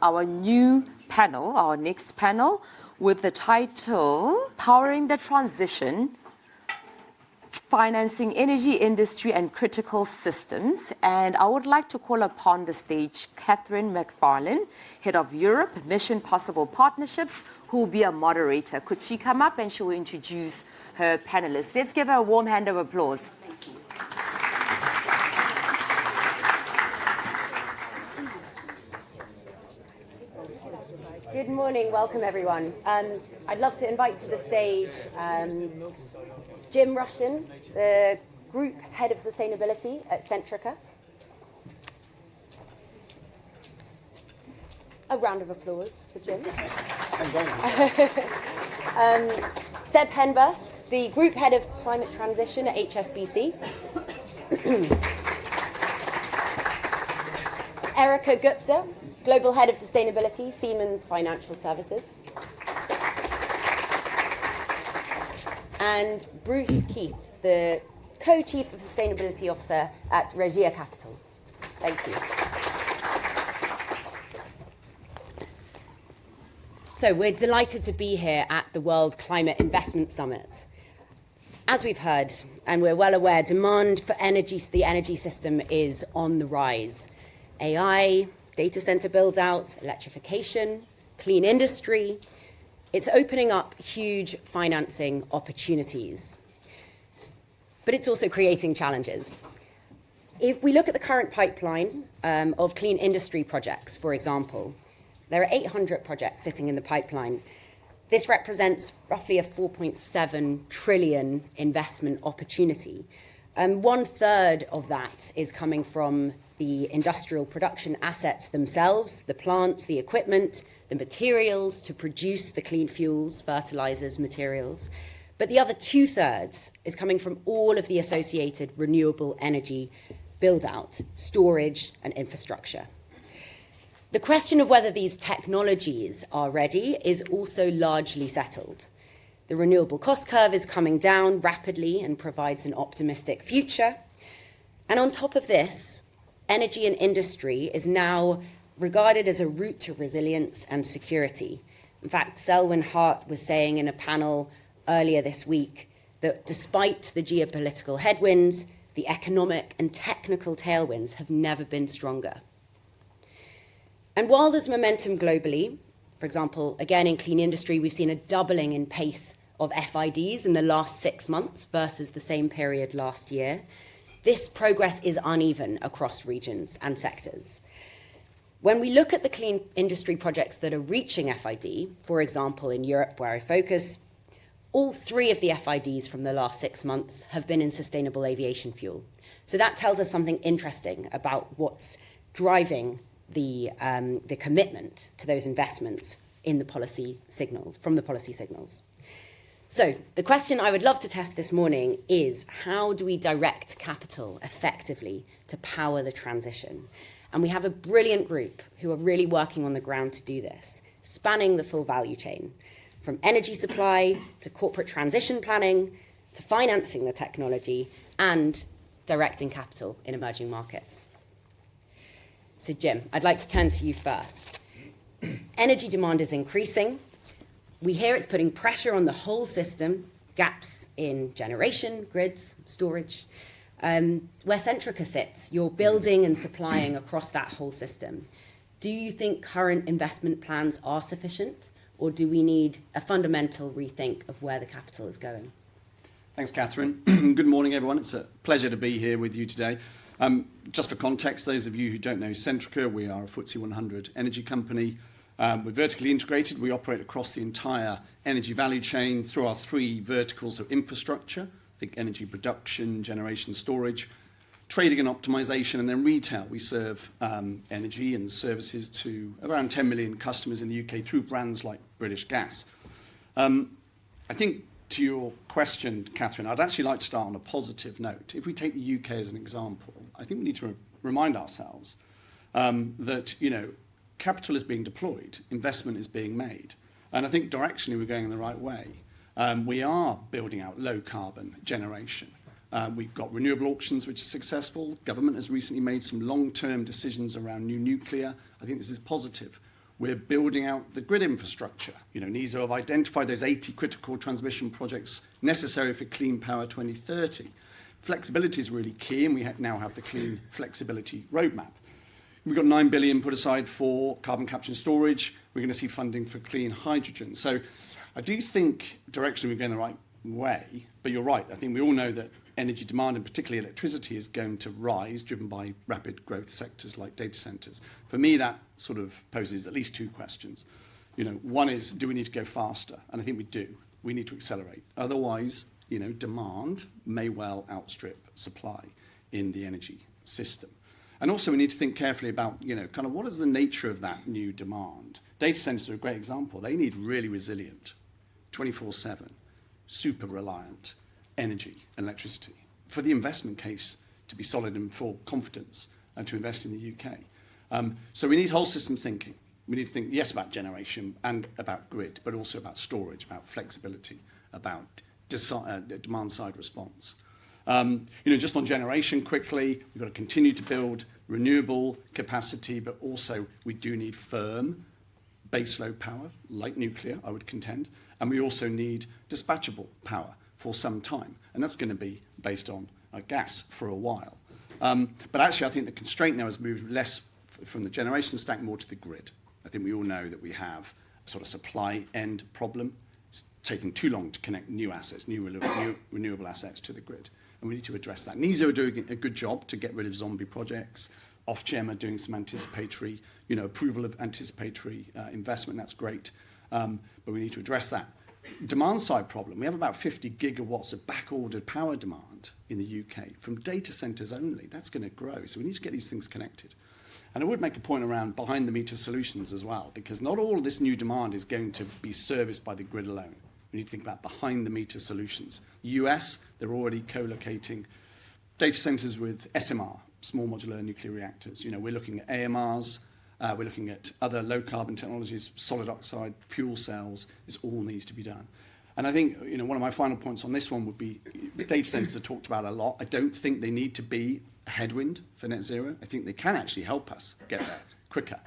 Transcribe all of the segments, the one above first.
our new panel, our next panel, with the title Powering the Transition, Financing Energy Industry and Critical Systems. And I would like to call upon the stage Catherine McFarlane, Head of Europe, Mission Possible Partnerships, who will be a moderator. Could she come up and she will introduce her panelists? Let's give her a warm hand of applause. Thank you. Good morning, welcome everyone. I'd love to invite to the stage Jim Rushen, the Group Head of Sustainability at Centrica. A round of applause for Jim. Seb Henbest, the Group Head of Climate Transition at HSBC. Erika Gupta, Global Head of Sustainability, Siemens Financial Services. And Bruce Keith, the Co-Chief of Sustainability Officer at Régia Capital. Thank you. So we're delighted to be here at the World Climate Investment Summit. As we've heard, and we're well aware, demand for energy, the energy system is on the rise. AI, data center build-out, electrification, clean industry. It's opening up huge financing opportunities. But it's also creating challenges. If we look at the current pipeline of clean industry projects, for example, there are 800 projects sitting in the pipeline. This represents roughly a 4.7 trillion investment opportunity. And 1/3 of that is coming from the industrial production assets themselves, the plants, the equipment, the materials to produce the clean fuels, fertilizers, materials. But the other 2/3 is coming from all of the associated renewable energy build-out, storage, and infrastructure. The question of whether these technologies are ready is also largely settled. The renewable cost curve is coming down rapidly and provides an optimistic future. And on top of this, energy and industry is now regarded as a route to resilience and security. In fact, Selwyn Hart was saying in a panel earlier this week that despite the geopolitical headwinds, the economic and technical tailwinds have never been stronger. And while there's momentum globally, for example, again in clean industry, we've seen a doubling in pace of FIDs in the last 6 months versus the same period last year. This progress is uneven across regions and sectors. When we look at the clean industry projects that are reaching FID, for example, in Europe, where I focus, all 3 of the FIDs from the last 6 months have been in sustainable aviation fuel. So that tells us something interesting about what's driving the commitment to those investments in the policy signals, from the policy signals. So the question I would love to test this morning is, how do we direct capital effectively to power the transition? And we have a brilliant group who are really working on the ground to do this, spanning the full value chain, from energy supply to corporate transition planning, to financing the technology and directing capital in emerging markets. So Jim, I'd like to turn to you first. Energy demand is increasing. We hear it's putting pressure on the whole system, gaps in generation, grids, storage. Where Centrica sits, you're building and supplying across that whole system. Do you think current investment plans are sufficient, or do we need a fundamental rethink of where the capital is going? Thanks, Catherine. Good morning, everyone. It's a pleasure to be here with you today. Just for context, those of you who don't know Centrica, we are a FTSE 100 energy company. We're vertically integrated. We operate across the entire energy value chain through our 3 verticals of infrastructure, think energy production, generation, storage, trading and optimization, and then retail. We serve energy and services to around 10 million customers in the UK through brands like British Gas. I think to your question, Catherine, I'd actually like to start on a positive note. If we take the UK as an example, I think we need to remind ourselves that, capital is being deployed, investment is being made. And I think directionally we're going in the right way. We are building out low carbon generation. We've got renewable auctions, which are successful. Government has recently made some long-term decisions around new nuclear. I think this is positive. We're building out the grid infrastructure. NESO have identified those 80 critical transmission projects necessary for Clean Power 2030. Flexibility is really key, and we now have the Clean Flexibility Roadmap. We've got 9 billion put aside for carbon capture and storage. We're going to see funding for clean hydrogen. So I do think directionally we're going the right way, but you're right. I think we all know that energy demand, and particularly electricity, is going to rise, driven by rapid growth sectors like data centres. For me, that sort of poses at least two questions. One is, do we need to go faster? And I think we do. We need to accelerate. Otherwise, demand may well outstrip supply in the energy system. And also we need to think carefully about, kind of what is the nature of that new demand? Data centres are a great example. They need really resilient, 24/7, super reliant energy and electricity for the investment case to be solid and for confidence and to invest in the UK. So we need whole system thinking. We need to think, yes, about generation and about grid, but also about storage, about flexibility, about demand-side response. Just on generation quickly, we've got to continue to build renewable capacity, but also we do need firm baseload power, like nuclear, I would contend, and we also need dispatchable power for some time, and that's going to be based on gas for a while. But actually, I think the constraint now has moved less from the generation stack more to the grid. I think we all know that we have a sort of supply end problem. It's taking too long to connect new assets, new renewable assets to the grid. And we need to address that. NESO are doing a good job to get rid of zombie projects. Ofgem are doing some anticipatory, approval of anticipatory investment. That's great. But we need to address that. Demand side problem. We have about 50 gigawatts of back-ordered power demand in the UK from data centres only. That's going to grow. So we need to get these things connected. And I would make a point around behind-the-meter solutions as well, because not all of this new demand is going to be serviced by the grid alone. We need to think about behind-the-meter solutions. The US, they're already co-locating data centres with SMR, small modular nuclear reactors. We're looking at AMRs. We're looking at other low-carbon technologies, solid oxide, fuel cells. This all needs to be done. And I think one of my final points on this one would be data centres are talked about a lot. I don't think they need to be a headwind for net zero. I think they can actually help us get there quicker.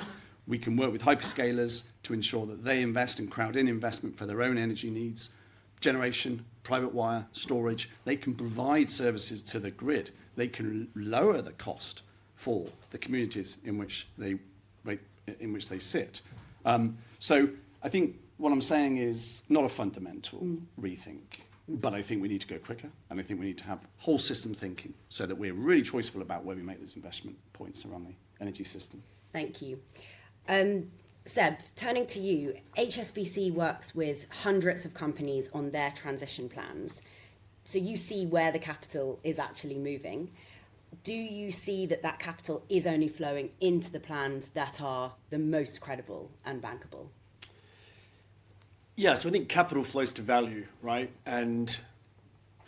We can work with hyperscalers to ensure that they invest and crowd in investment for their own energy needs, generation, private wire, storage. They can provide services to the grid. They can lower the cost for the communities in which they sit. So I think what I'm saying is not a fundamental rethink, but I think we need to go quicker, and I think we need to have whole system thinking so that we're really choiceful about where we make those investment points around the energy system. Thank you. Seb, turning to you, HSBC works with hundreds of companies on their transition plans. So you see where the capital is actually moving. Do you see that capital is only flowing into the plans that are the most credible and bankable? Yeah, so I think capital flows to value, right? And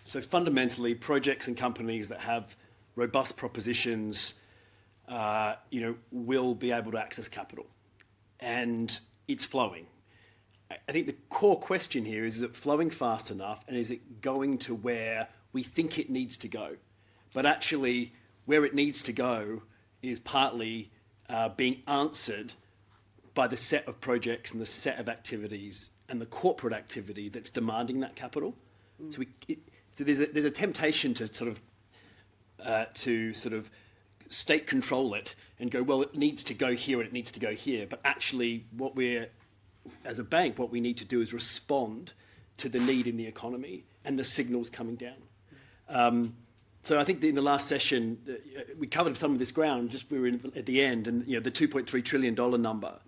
so fundamentally, projects and companies that have robust propositions, will be able to access capital. And it's flowing. I think the core question here is it flowing fast enough, and is it going to where we think it needs to go? But actually, where it needs to go is partly being answered by the set of projects and the set of activities and the corporate activity that's demanding that capital. So there's a temptation to sort of state control it and go, well, it needs to go here and it needs to go here. But actually, as a bank, what we need to do is respond to the need in the economy and the signals coming down. So I think in the last session, we covered some of this ground, we were at the end, and the $2.3 trillion number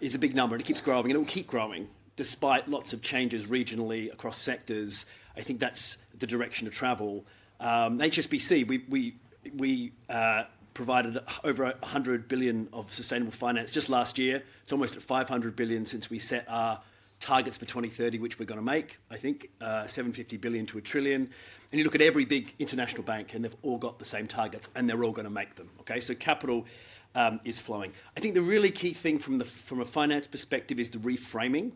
is a big number, and it keeps growing, and it will keep growing, despite lots of changes regionally across sectors. I think that's the direction of travel. HSBC, we provided over 100 billion of sustainable finance just last year. It's almost at 500 billion since we set our targets for 2030, which we're going to make, I think, 750 billion to $1 trillion. And you look at every big international bank, and they've all got the same targets, and they're all going to make them. Okay, so capital is flowing. I think the really key thing from a finance perspective is the reframing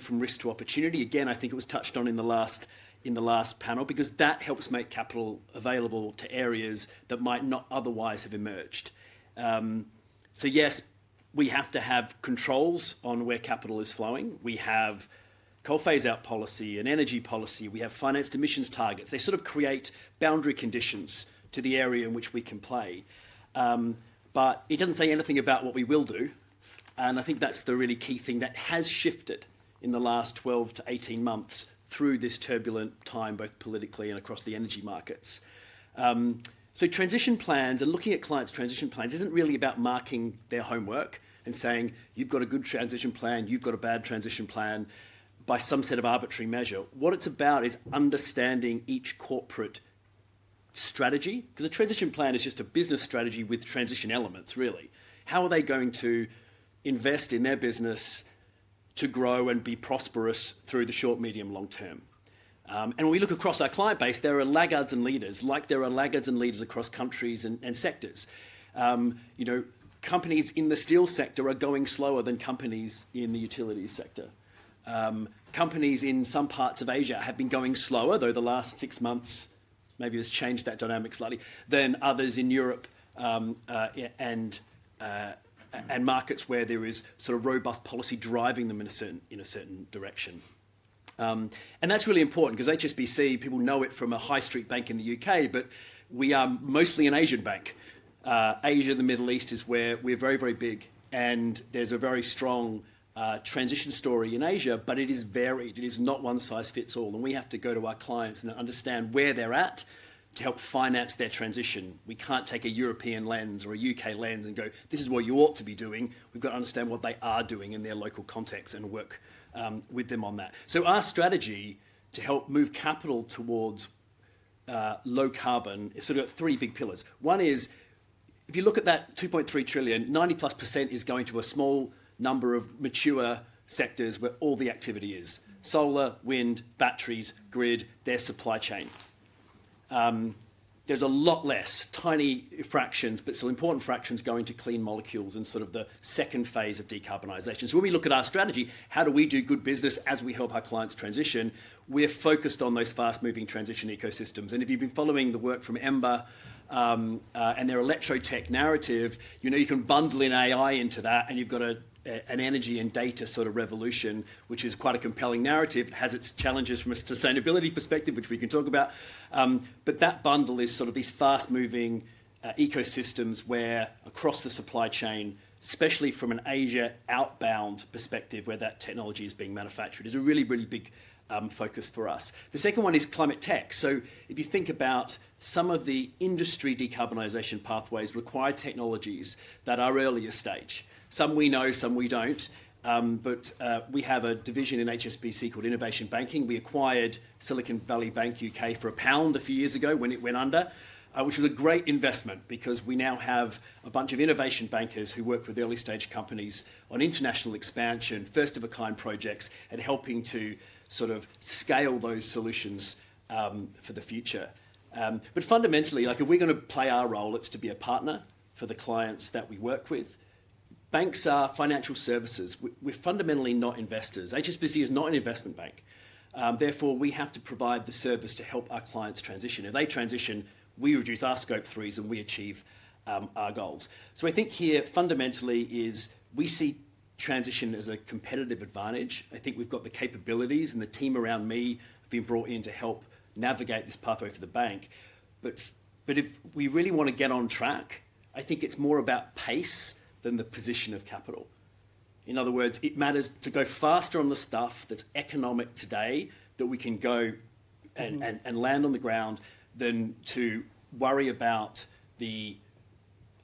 from risk to opportunity. Again, I think it was touched on in the last panel, because that helps make capital available to areas that might not otherwise have emerged. So yes, we have to have controls on where capital is flowing. We have coal phase-out policy, an energy policy. We have financed emissions targets. They sort of create boundary conditions to the area in which we can play. But it doesn't say anything about what we will do. And I think that's the really key thing that has shifted in the last 12 to 18 months through this turbulent time, both politically and across the energy markets. So transition plans and looking at clients' transition plans isn't really about marking their homework and saying, you've got a good transition plan, you've got a bad transition plan by some set of arbitrary measure. What it's about is understanding each corporate strategy, because a transition plan is just a business strategy with transition elements, really. How are they going to invest in their business to grow and be prosperous through the short, medium, long term? And when we look across our client base, there are laggards and leaders, like there are laggards and leaders across countries and sectors. Companies in the steel sector are going slower than companies in the utilities sector. Companies in some parts of Asia have been going slower, though the last 6 months maybe has changed that dynamic slightly, than others in Europe and markets where there is sort of robust policy driving them in a certain direction. And that's really important because HSBC, people know it from a high street bank in the UK, but we are mostly an Asian bank. Asia, the Middle East is where we're very, very big. And there's a very strong transition story in Asia, but it is varied. It is not one size fits all. And we have to go to our clients and understand where they're at to help finance their transition. We can't take a European lens or a UK lens and go, this is what you ought to be doing. We've got to understand what they are doing in their local context and work with them on that. So our strategy to help move capital towards low carbon is sort of 3 big pillars. One is, if you look at that 2.3 trillion, 90+% is going to a small number of mature sectors where all the activity is. Solar, wind, batteries, grid, their supply chain. There's a lot less, tiny fractions, but still important fractions going to clean molecules and sort of the second phase of decarbonisation. So when we look at our strategy, how do we do good business as we help our clients transition? We're focused on those fast-moving transition ecosystems. And if you've been following the work from Ember and their electrotech narrative, you can bundle in AI into that and you've got an energy and data sort of revolution, which is quite a compelling narrative. It has its challenges from a sustainability perspective, which we can talk about. But that bundle is sort of these fast-moving ecosystems where across the supply chain, especially from an Asia outbound perspective where that technology is being manufactured, is a really, really big focus for us. The second one is climate tech. So if you think about some of the industry decarbonisation pathways require technologies that are earlier stage. Some we know, some we don't. But we have a division in HSBC called Innovation Banking. We acquired Silicon Valley Bank UK for £1 a few years ago when it went under, which was a great investment because we now have a bunch of innovation bankers who work with early stage companies on international expansion, first of a kind projects, and helping to sort of scale those solutions for the future. But fundamentally, like if we're going to play our role, it's to be a partner for the clients that we work with. Banks are financial services. We're fundamentally not investors. HSBC is not an investment bank. Therefore, we have to provide the service to help our clients transition. If they transition, we reduce our scope 3s and we achieve our goals. So I think here fundamentally is we see transition as a competitive advantage. I think we've got the capabilities and the team around me have been brought in to help navigate this pathway for the bank. But if we really want to get on track, I think it's more about pace than the position of capital. In other words, it matters to go faster on the stuff that's economic today that we can go and land on the ground than to worry about the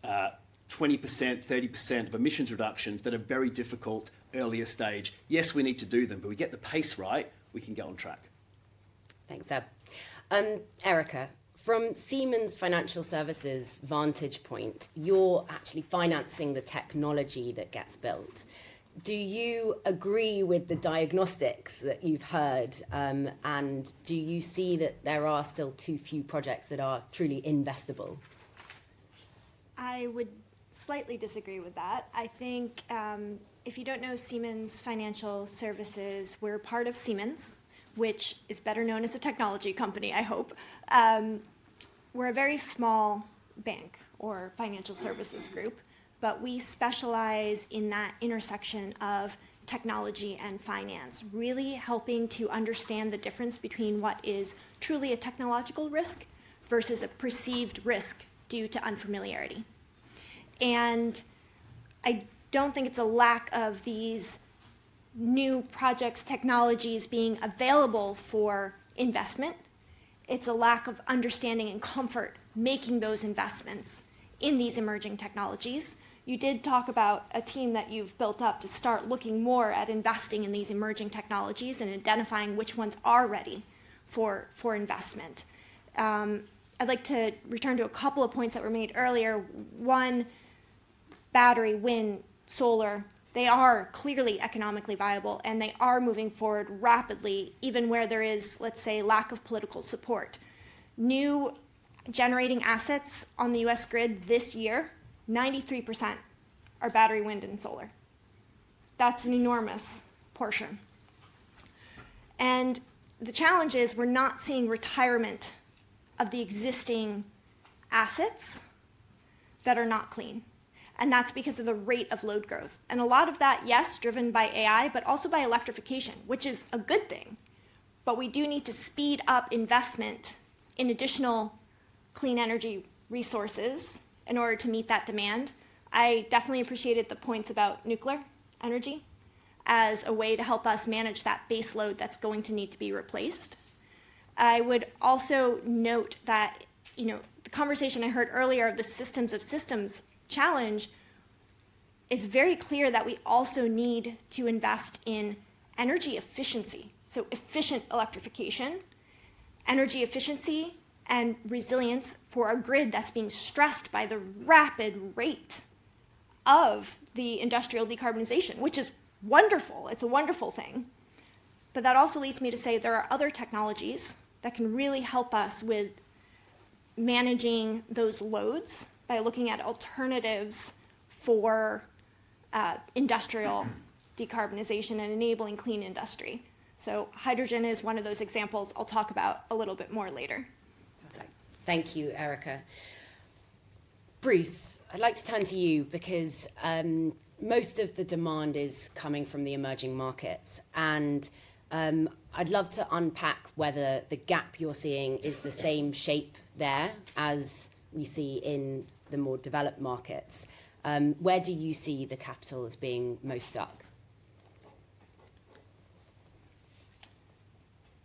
20%, 30% of emissions reductions that are very difficult earlier stage. Yes, we need to do them, but we get the pace right, we can get on track. Thanks, Seb. Erika, from Siemens Financial Services' vantage point, you're actually financing the technology that gets built. Do you agree with the diagnostics that you've heard? And do you see that there are still too few projects that are truly investable? I would slightly disagree with that. I think if you don't know Siemens Financial Services, we're part of Siemens, which is better known as a technology company, I hope. We're a very small bank or financial services group. but we specialize in that intersection of technology and finance, really helping to understand the difference between what is truly a technological risk versus a perceived risk due to unfamiliarity. And I don't think it's a lack of these new projects, technologies being available for investment. It's a lack of understanding and comfort making those investments in these emerging technologies. You did talk about a team that you've built up to start looking more at investing in these emerging technologies and identifying which ones are ready for investment. I'd like to return to a couple of points that were made earlier. One, battery, wind, solar, they are clearly economically viable and they are moving forward rapidly, even where there is, let's say, lack of political support. New generating assets on the US grid this year, 93% are battery, wind, and solar. That's an enormous portion. And the challenge is we're not seeing retirement of the existing assets that are not clean. And that's because of the rate of load growth. And a lot of that, yes, driven by AI, but also by electrification, which is a good thing. But we do need to speed up investment in additional clean energy resources in order to meet that demand. I definitely appreciated the points about nuclear energy as a way to help us manage that base load that's going to need to be replaced. I would also note that, the conversation I heard earlier of the systems of systems challenge, it's very clear that we also need to invest in energy efficiency. So efficient electrification, energy efficiency, and resilience for a grid that's being stressed by the rapid rate of the industrial decarbonization, which is wonderful. It's a wonderful thing. But that also leads me to say there are other technologies that can really help us with managing those loads by looking at alternatives for industrial decarbonization and enabling clean industry. So hydrogen is one of those examples I'll talk about a little bit more later. Thank you, Erika. Bruce, I'd like to turn to you because most of the demand is coming from the emerging markets. And I'd love to unpack whether the gap you're seeing is the same shape there as we see in the more developed markets. Where do you see the capital as being most stuck?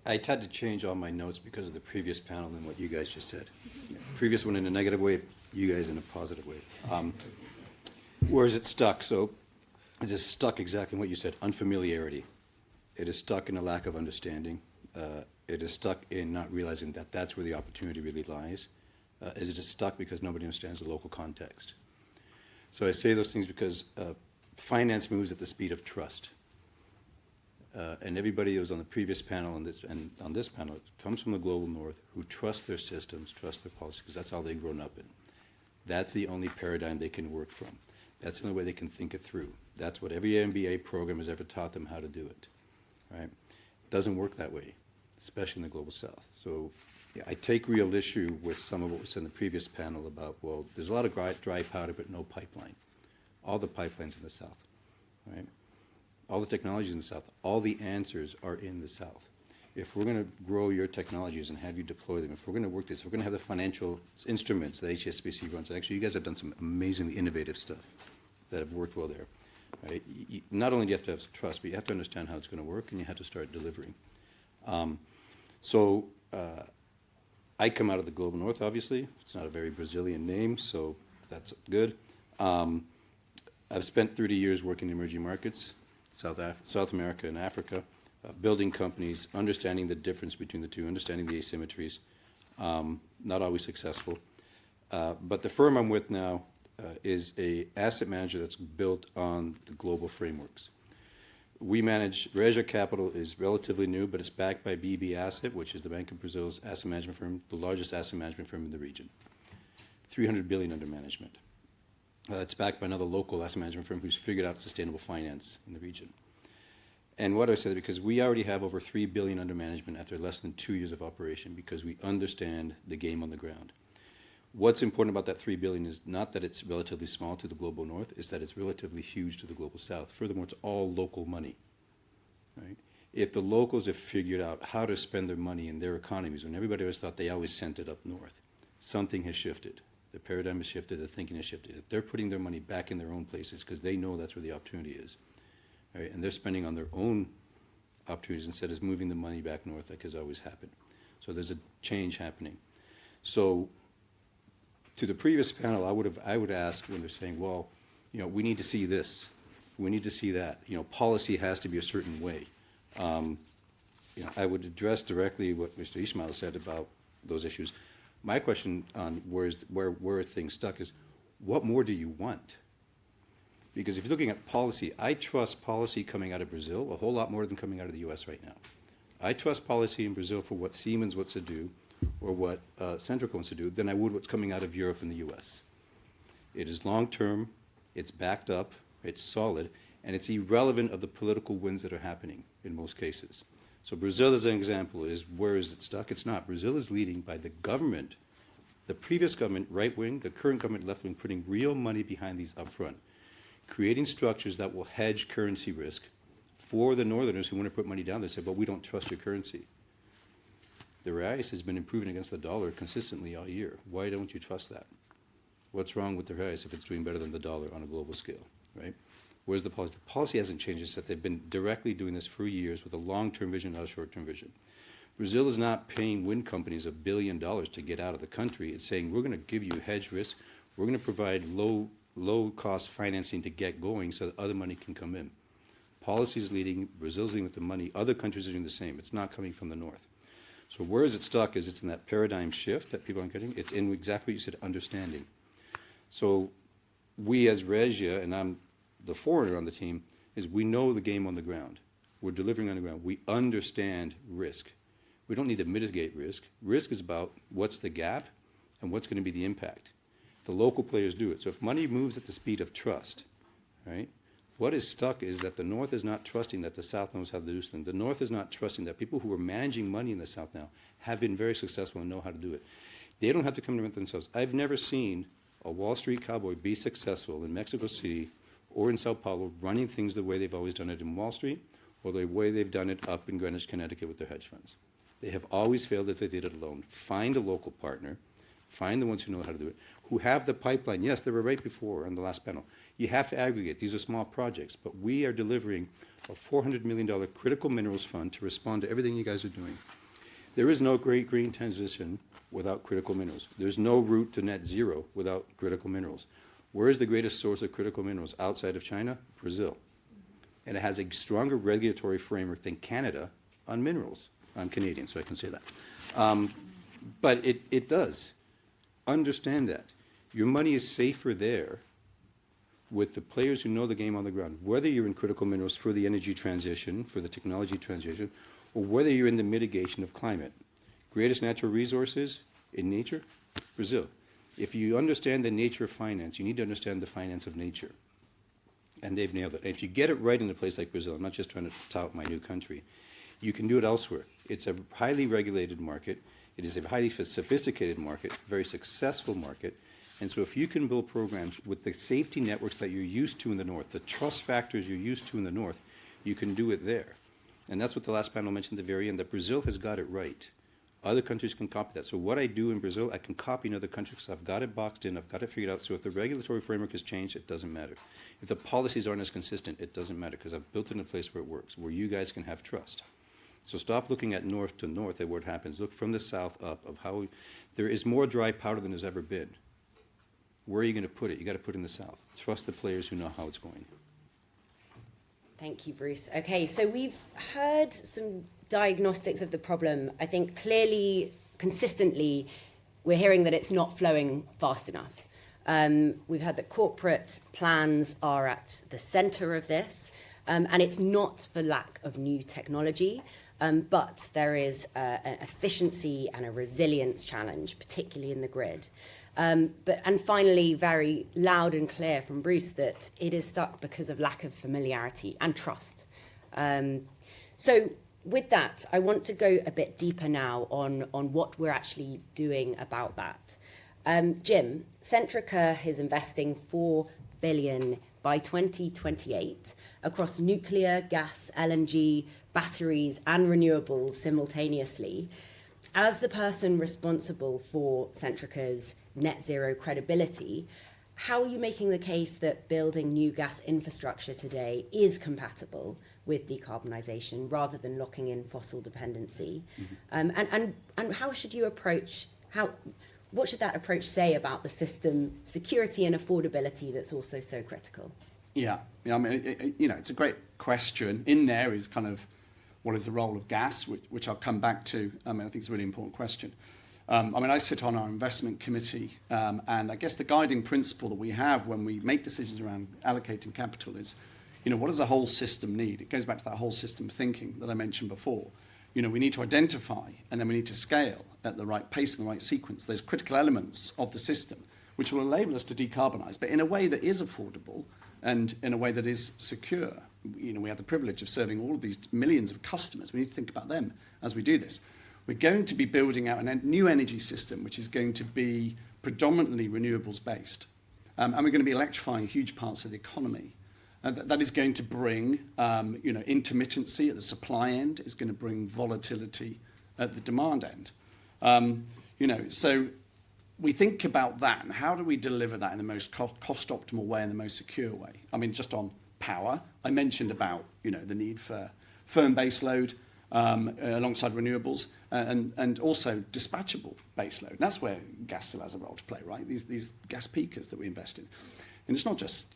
I had to change all my notes because of the previous panel and what you guys just said. Previous one in a negative way, you guys in a positive way. Where is it stuck? So it is stuck exactly in what you said, unfamiliarity. It is stuck in a lack of understanding. It is stuck in not realizing that that's where the opportunity really lies. It is stuck because nobody understands the local context. So I say those things because finance moves at the speed of trust. And everybody who was on the previous panel and on this panel comes from the global north who trust their systems, trust their policies, because that's how they've grown up in. That's the only paradigm they can work from. That's the only way they can think it through. That's what every MBA program has ever taught them how to do it. Right? It doesn't work that way, especially in the global south. So I take real issue with some of what was said in the previous panel about, well, there's a lot of dry powder but no pipeline. All the pipelines in the south. Right? All the technologies in the south, all the answers are in the south. If we're going to grow your technologies and have you deploy them, if we're going to work this, if we're going to have the financial instruments that HSBC runs, actually you guys have done some amazingly innovative stuff that have worked well there. Right? Not only do you have to have trust, but you have to understand how it's going to work and you have to start delivering. I come out of the global north, obviously. It's not a very Brazilian name, so that's good. I've spent 30 years working in emerging markets, South America and Africa, building companies, understanding the difference between the two, understanding the asymmetries, not always successful. But the firm I'm with now is a asset manager that's built on the global frameworks. We manage, Régia Capital is relatively new, but it's backed by BB Asset, which is the Bank of Brazil's asset management firm, the largest asset management firm in the region. 300 billion under management. It's backed by another local asset management firm who's figured out sustainable finance in the region. And what I say that because we already have over 3 billion under management after less than 2 years of operation because we understand the game on the ground. What's important about that $3 billion is not that it's relatively small to the global north, it's that it's relatively huge to the global south. Furthermore, it's all local money, right? If the locals have figured out how to spend their money in their economies, when everybody always thought they always sent it up north, something has shifted. The paradigm has shifted, the thinking has shifted. If they're putting their money back in their own places because they know that's where the opportunity is, right? And they're spending on their own opportunities instead of moving the money back north like has always happened. So there's a change happening. So to the previous panel, I would ask when they're saying, well, you know, we need to see this, we need to see that. You know, policy has to be a certain way. You know, I would address directly what Mr. Ismail said about those issues. My question on where things stuck is, what more do you want? Because if you're looking at policy, I trust policy coming out of Brazil a whole lot more than coming out of the U.S. right now. I trust policy in Brazil for what Siemens wants to do or what Centrica wants to do than I would what's coming out of Europe and the U.S. It is long-term, it's backed up, it's solid, and it's irrelevant of the political winds that are happening in most cases. So Brazil, as an example, is where is it stuck? It's not. Brazil is leading by the government, the previous government, right-wing, the current government, left-wing, putting real money behind these upfront, creating structures that will hedge currency risk for the northerners who want to put money down. They say, but we don't trust your currency. The reais has been improving against the dollar consistently all year. Why don't you trust that? What's wrong with the reais if it's doing better than the dollar on a global scale, right? Where's the policy? The policy hasn't changed. It's that they've been directly doing this for years with a long-term vision, not a short-term vision. Brazil is not paying wind companies $1 billion to get out of the country. It's saying, we're going to give you hedge risk. We're going to provide low-cost financing to get going so that other money can come in. Policy is leading. Brazil's leading with the money. Other countries are doing the same. It's not coming from the north. So where is it stuck is it's in that paradigm shift that people aren't getting. It's in exactly what you said, understanding. So we as Régia, and I'm the foreigner on the team, is we know the game on the ground. We're delivering on the ground. We understand risk. We don't need to mitigate risk. Risk is about what's the gap and what's going to be the impact. The local players do it. So if money moves at the speed of trust, right, what is stuck is that the North is not trusting that the South knows how to do something. The North is not trusting that people who are managing money in the South now have been very successful and know how to do it. They don't have to come to it themselves. I've never seen a Wall Street cowboy be successful in Mexico City or in Sao Paulo running things the way they've always done it in Wall Street or the way they've done it up in Greenwich, Connecticut with their hedge funds. They have always failed if they did it alone. Find a local partner, find the ones who know how to do it, who have the pipeline. Yes, they were right before on the last panel. You have to aggregate. These are small projects, but we are delivering a $400 million critical minerals fund to respond to everything you guys are doing. There is no great green transition without critical minerals. There's no route to net zero without critical minerals. Where is the greatest source of critical minerals outside of China? Brazil. And it has a stronger regulatory framework than Canada on minerals. I'm Canadian, so I can say that. But it does. Understand that. Your money is safer there with the players who know the game on the ground, whether you're in critical minerals for the energy transition, for the technology transition, or whether you're in the mitigation of climate. Greatest natural resources in nature? Brazil. If you understand the nature of finance, you need to understand the finance of nature. And they've nailed it. And if you get it right in a place like Brazil, I'm not just trying to tout my new country, you can do it elsewhere. It's a highly regulated market. It is a highly sophisticated market, very successful market. And so if you can build programs with the safety networks that you're used to in the North, the trust factors you're used to in the North, you can do it there. And that's what the last panel mentioned at the very end, that Brazil has got it right. Other countries can copy that. So what I do in Brazil, I can copy in other countries because I've got it boxed in, I've got it figured out. So if the regulatory framework has changed, it doesn't matter. If the policies aren't as consistent, it doesn't matter because I've built it in a place where it works, where you guys can have trust. So stop looking at north to north at what happens. Look from the south up of how there is more dry powder than there's ever been. Where are you going to put it? You got to put it in the south. Trust the players who know how it's going. Thank you, Bruce. Okay, so we've heard some diagnostics of the problem. I think clearly, consistently, we're hearing that it's not flowing fast enough. We've heard that corporate plans are at the centre of this, and it's not for lack of new technology, but there is an efficiency and a resilience challenge, particularly in the grid. And finally, very loud and clear from Bruce that it is stuck because of lack of familiarity and trust. So with that, I want to go a bit deeper now on what we're actually doing about that. Jim, Centrica is investing $4 billion by 2028 across nuclear, gas, LNG, batteries, and renewables simultaneously. As the person responsible for Centrica's net zero credibility, how are you making the case that building new gas infrastructure today is compatible with decarbonisation rather than locking in fossil dependency? And how should you approach, what should that approach say about the system security and affordability that's also so critical? Yeah, I mean, it's a great question. In there is kind of what is the role of gas, which I'll come back to. I think it's a really important question. I sit on our investment committee, and I guess the guiding principle that we have when we make decisions around allocating capital is, what does the whole system need? It goes back to that whole system thinking that I mentioned before. We need to identify, and then we need to scale at the right pace and the right sequence, those critical elements of the system, which will enable us to decarbonise, but in a way that is affordable and in a way that is secure. We have the privilege of serving all of these millions of customers. We need to think about them as we do this. We're going to be building out a new energy system, which is going to be predominantly renewables based. And we're going to be electrifying huge parts of the economy. And that is going to bring, intermittency at the supply end. It's going to bring volatility at the demand end. So we think about that and how do we deliver that in the most cost optimal way and the most secure way? Just on power, I mentioned about, the need for firm base load, alongside renewables, and also dispatchable baseload. And that's where gas still has a role to play, right? These gas peakers that we invest in. And it's not just,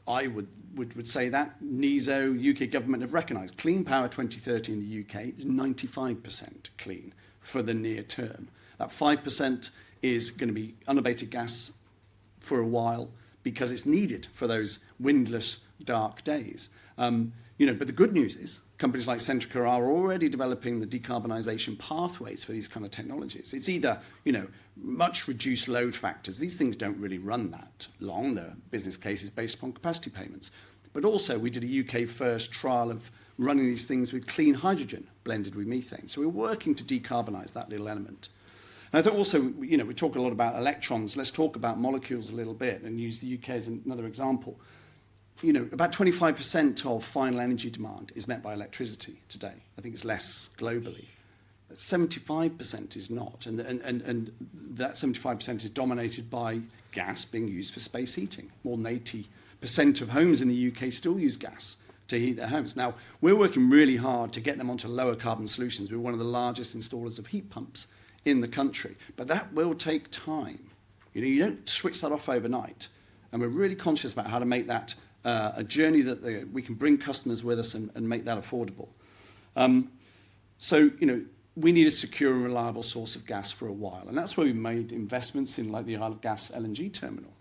I would say that NESO, UK government have recognised Clean Power 2030 in the UK is 95% clean for the near term. That 5% is going to be unabated gas for a while because it's needed for those windless, dark days. But the good news is companies like Centrica are already developing the decarbonisation pathways for these kind of technologies. It's either, much reduced load factors. These things don't really run that long. They're business cases based upon capacity payments. But also we did a UK first trial of running these things with clean hydrogen blended with methane. So we're working to decarbonise that little element. And I think also, we talk a lot about electrons. Let's talk about molecules a little bit and use the UK as another example. About 25% of final energy demand is met by electricity today. I think it's less globally. But 75% is not. And that 75% is dominated by gas being used for space heating. More than 80% of homes in the UK still use gas to heat their homes. Now, we're working really hard to get them onto lower carbon solutions. We're one of the largest installers of heat pumps in the country. But that will take time. You don't switch that off overnight. And we're really conscious about how to make that a journey that we can bring customers with us and make that affordable. We need a secure and reliable source of gas for a while. And that's where we made investments in like the Isle of Gas LNG terminal.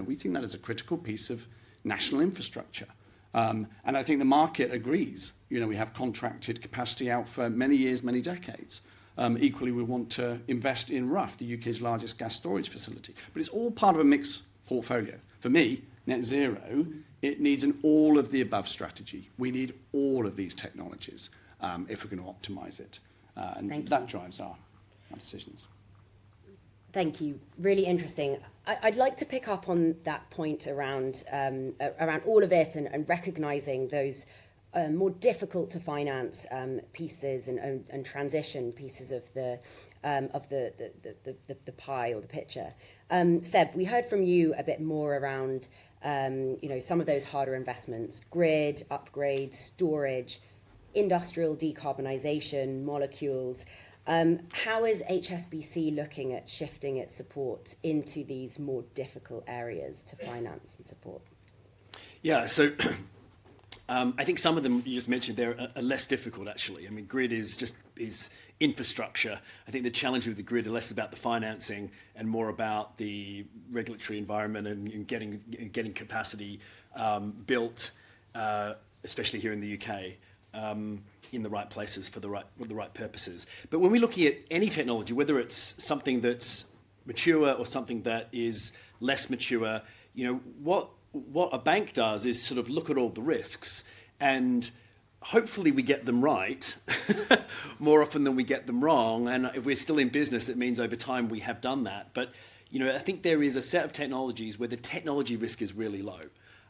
We think that is a critical piece of national infrastructure. And I think the market agrees. We have contracted capacity out for many years, many decades. Equally, we want to invest in Rough, the UK's largest gas storage facility. But it's all part of a mixed portfolio. For me, net zero, it needs an all of the above strategy. We need all of these technologies if we're going to optimise it. And that drives our decisions. Thank you. Really interesting. I'd like to pick up on that point around all of it and recognising those more difficult to finance pieces and transition pieces of the pie or the picture. Seb, we heard from you a bit more around some of those harder investments: grid upgrade, storage, industrial decarbonisation, molecules. How is HSBC looking at shifting its support into these more difficult areas to finance and support? Yeah, so I think some of them you just mentioned there are less difficult, actually. Grid is infrastructure. I think the challenge with the grid are less about the financing and more about the regulatory environment and getting capacity built, especially here in the UK. In the right places with the right purposes. But when we're looking at any technology, whether it's something that's mature or something that is less mature, what a bank does is sort of look at all the risks, and hopefully we get them right more often than we get them wrong. And if we're still in business, it means over time we have done that. But I think there is a set of technologies where the technology risk is really low.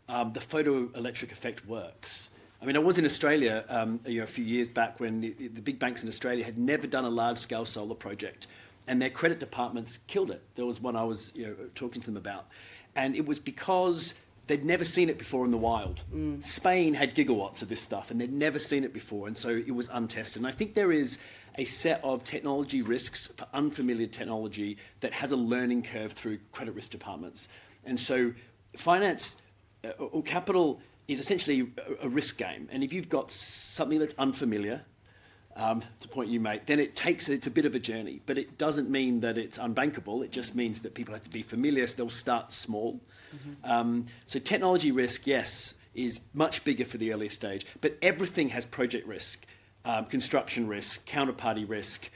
The photoelectric effect works. I mean, I was in Australia a few years back when the big banks in Australia had never done a large-scale solar project, and their credit departments killed it. There was one I was talking to them about, and it was because they'd never seen it before in the wild. Spain had gigawatts of this stuff, and they'd never seen it before, and so it was untested. And I think there is a set of technology risks for unfamiliar technology that has a learning curve through credit risk departments. And so finance or capital is essentially a risk game. And if you've got something that's unfamiliar, the point you make, then it's a bit of a journey. But it doesn't mean that it's unbankable. It just means that people have to be familiar, so they'll start small. So technology risk, yes, is much bigger for the earlier stage. But everything has project risk, construction risk, counterparty risk,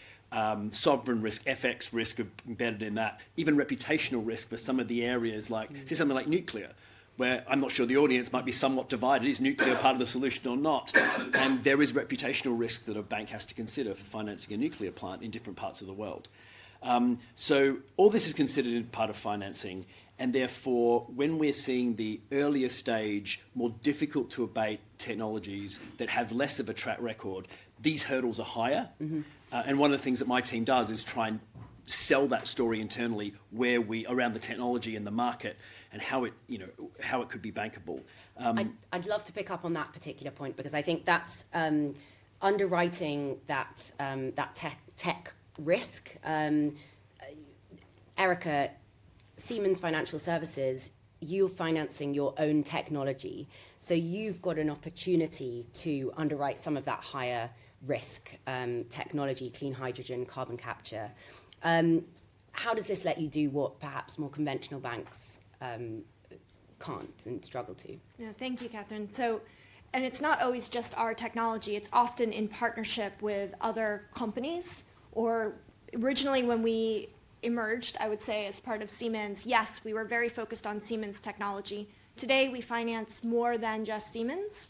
sovereign risk, FX risk embedded in that, even reputational risk for some of the areas like, say something like nuclear, where I'm not sure the audience might be somewhat divided. Is nuclear part of the solution or not? And there is reputational risk that a bank has to consider for financing a nuclear plant in different parts of the world. So all this is considered in part of financing, and therefore when we're seeing the earlier stage, more difficult to abate technologies that have less of a track record, these hurdles are higher. And one of the things that my team does is try and sell that story internally where around the technology and the market and how it could be bankable. I'd love to pick up on that particular point because I think that's underwriting that tech risk. Erika, Siemens Financial Services, you're financing your own technology, so you've got an opportunity to underwrite some of that higher risk technology, clean hydrogen, carbon capture. How does this let you do what perhaps more conventional banks can't and struggle to? No, thank you, Catherine. And it's not always just our technology. It's often in partnership with other companies. Or originally when we emerged, I would say, as part of Siemens, yes, we were very focused on Siemens technology. Today, we finance more than just Siemens.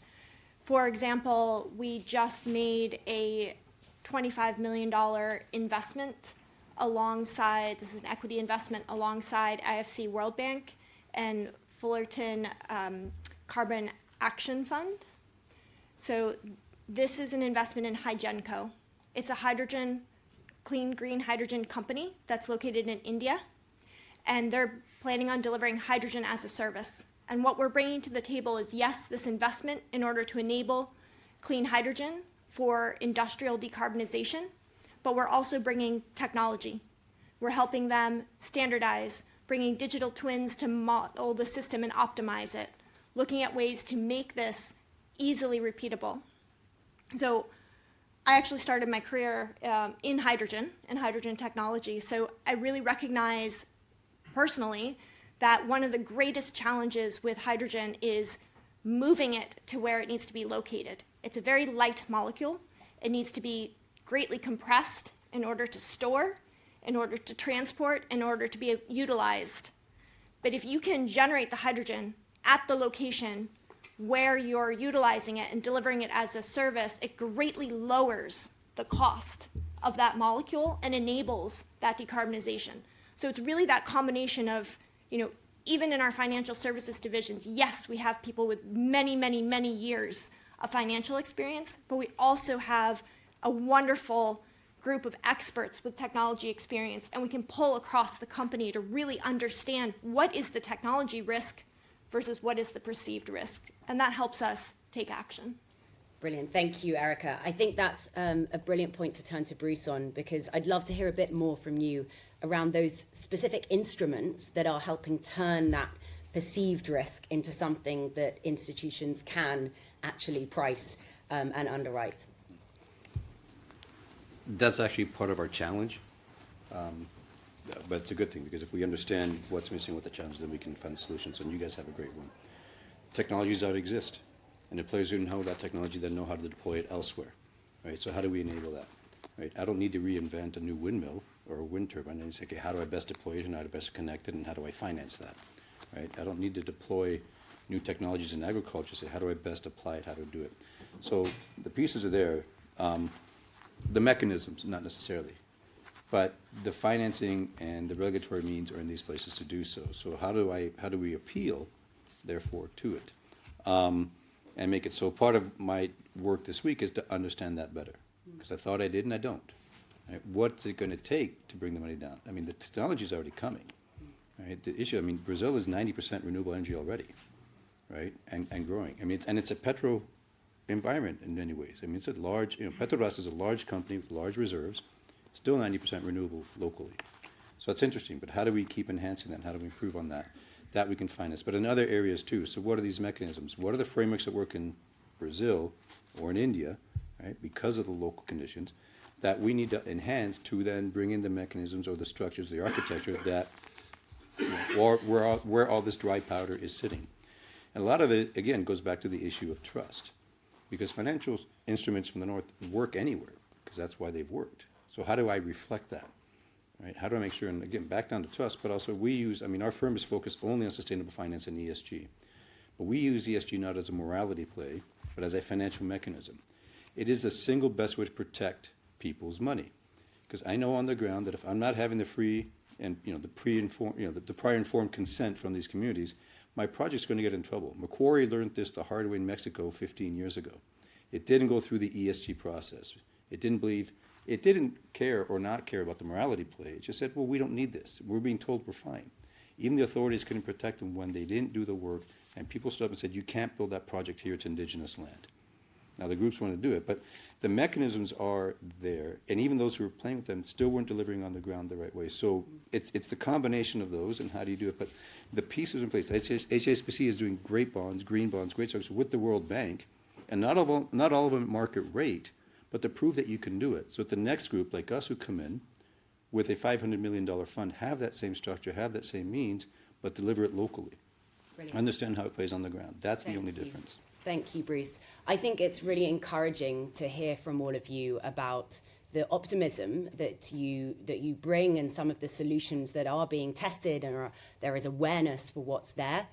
For example, we just made a $25 million investment alongside, this is an equity investment alongside IFC World Bank and Fullerton Carbon Action Fund. So this is an investment in Hygenco. It's a clean green hydrogen company that's located in India, and they're planning on delivering hydrogen as a service. And what we're bringing to the table is, yes, this investment in order to enable clean hydrogen for industrial decarbonization, but we're also bringing technology. We're helping them standardize, bringing digital twins to model the system and optimize it, looking at ways to make this easily repeatable. So I actually started my career in hydrogen and hydrogen technology, so I really recognize personally that one of the greatest challenges with hydrogen is moving it to where it needs to be located. It's a very light molecule. It needs to be greatly compressed in order to store, in order to transport, in order to be utilized. But if you can generate the hydrogen at the location where you're utilizing it and delivering it as a service, it greatly lowers the cost of that molecule and enables that decarbonization. So it's really that combination of, even in our financial services divisions, yes, we have people with many, many, many years of financial experience, but we also have a wonderful group of experts with technology experience, and we can pull across the company to really understand what is the technology risk versus what is the perceived risk. And that helps us take action. Brilliant. Thank you, Erika. I think that's a brilliant point to turn to Bruce on, because I'd love to hear a bit more from you around those specific instruments that are helping turn that perceived risk into something that institutions can actually price and underwrite. That's actually part of our challenge. But it's a good thing, because if we understand what's missing, what the challenge, then we can find solutions, and you guys have a great one. Technologies that exist, and the players who know that technology then know how to deploy it elsewhere, right? So how do we enable that, right? I don't need to reinvent a new windmill or a wind turbine. I need to say, okay, how do I best deploy it, and how do I best connect it, and how do I finance that, right? I don't need to deploy new technologies in agriculture. Say, how do I best apply it, how to do it? So the pieces are there. The mechanisms, not necessarily. But the financing and the regulatory means are in these places to do so. So how do we appeal, therefore, to it? And make it so. Part of my work this week is to understand that better, because I thought I did and I don't. Right? What's it going to take to bring the money down? I mean, the technology is already coming. Right? The issue, I mean, Brazil is 90% renewable energy already, right? And growing. I mean, it's a petro environment in many ways. I mean, it's a large, Petrobras is a large company with large reserves. It's still 90% renewable locally. So it's interesting, but how do we keep enhancing that? How do we improve on that? That we can finance, but in other areas too. So what are these mechanisms? What are the frameworks that work in Brazil or in India, right, because of the local conditions, that we need to enhance to then bring in the mechanisms or the structures, the architecture that, where all this dry powder is sitting. And a lot of it, again, goes back to the issue of trust, because financial instruments from the North work anywhere, because that's why they've worked. So how do I reflect that? Right? How do I make sure, and again, back down to trust, but also we use, I mean, our firm is focused only on sustainable finance and ESG. But we use ESG not as a morality play, but as a financial mechanism. It is the single best way to protect people's money. Because I know on the ground that if I'm not having the free and, the pre-informed, the prior informed consent from these communities, my project's going to get in trouble. Macquarie learned this the hard way in Mexico 15 years ago. It didn't go through the ESG process. It didn't care or not care about the morality play. It just said, well, we don't need this. We're being told we're fine. Even the authorities couldn't protect them when they didn't do the work, and people stood up and said, you can't build that project here, it's indigenous land. Now, the groups want to do it, but the mechanisms are there, and even those who were playing with them still weren't delivering on the ground the right way. So it's the combination of those, and how do you do it? But the pieces in place. HSBC is doing great bonds, green bonds, great structures with the World Bank, and not all of them at market rate, but to prove that you can do it. So that the next group, like us, who come in with a $500 million fund, have that same structure, have that same means, but deliver it locally. Brilliant. Understand how it plays on the ground. That's the only difference. Thank you, Bruce. I think it's really encouraging to hear from all of you about the optimism that you bring and some of the solutions that are being tested, and there is awareness for what's there.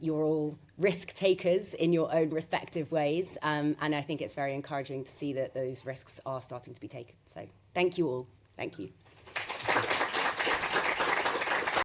You're all risk takers in your own respective ways, and I think it's very encouraging to see that those risks are starting to be taken. So thank you all. Thank you.